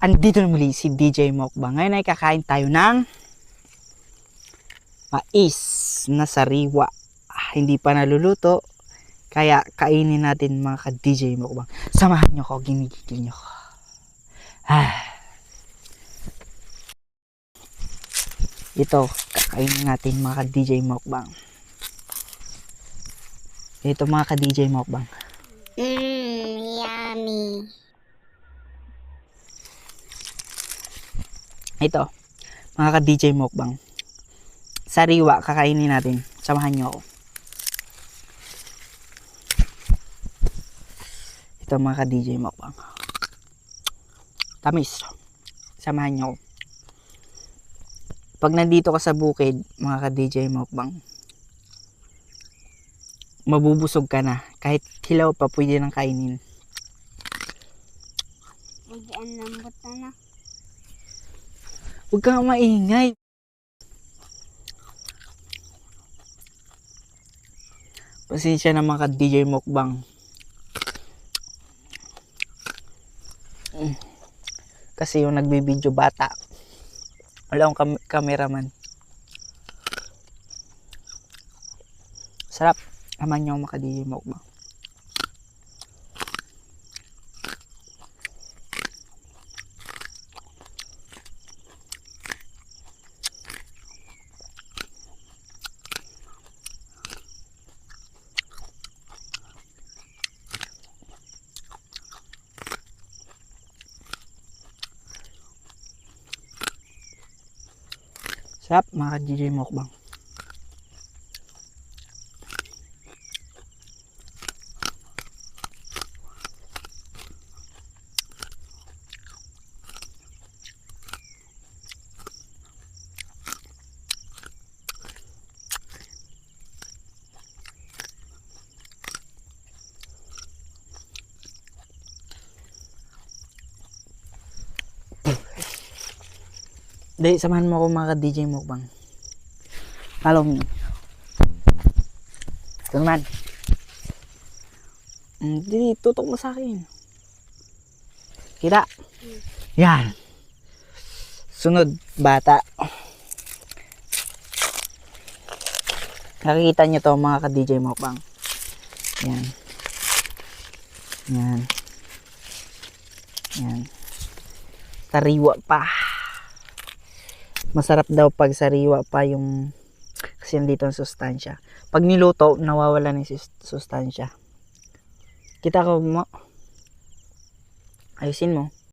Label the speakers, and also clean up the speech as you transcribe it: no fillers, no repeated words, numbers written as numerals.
Speaker 1: Andito na muli si DJ Mukbang. Ngayon ay kakain tayo ng mais na sariwa. Hindi pa naluluto, kaya kainin natin mga ka-DJ Mukbang. Samahan nyo ko, ginigigil nyo ko. Ito, kakainin natin mga ka-DJ Mukbang. Ito mga ka-DJ Mukbang.
Speaker 2: Yummy.
Speaker 1: Ito, mga ka-DJ Mukbang. Sariwa, kakainin natin. Samahan nyo ako. Ito mga ka-DJ Mukbang. Tamis. Samahan nyo ako. Pag nandito ka sa bukid, mga ka-DJ Mukbang, mabubusog ka na. Kahit hilaw pa, pwede nang kainin.
Speaker 2: Ang lambot na.
Speaker 1: Huwag kang maingay. Pasensya na mga ka-DJ Mukbang. Kasi yung nagbibideo bata. Wala akong cameraman. Sarap. Aman nyo mga ka-DJ Mukbang. Sarap mga ka-DJ Mukbang. Dahil samahan mo ako mga ka-DJ Mukbang. Follow me. Ito naman. Hindi, tutok mo sa akin. Kita. Yan. Sunod, bata. Nakikita nyo to mga ka-DJ Mukbang. Yan. Yan. Yan. Sariwa pa. Masarap daw pag sariwa pa yung kasi nandito ang sustansya. Pag niluto, nawawala ng sustansya. Kita ko mo. Ayusin mo.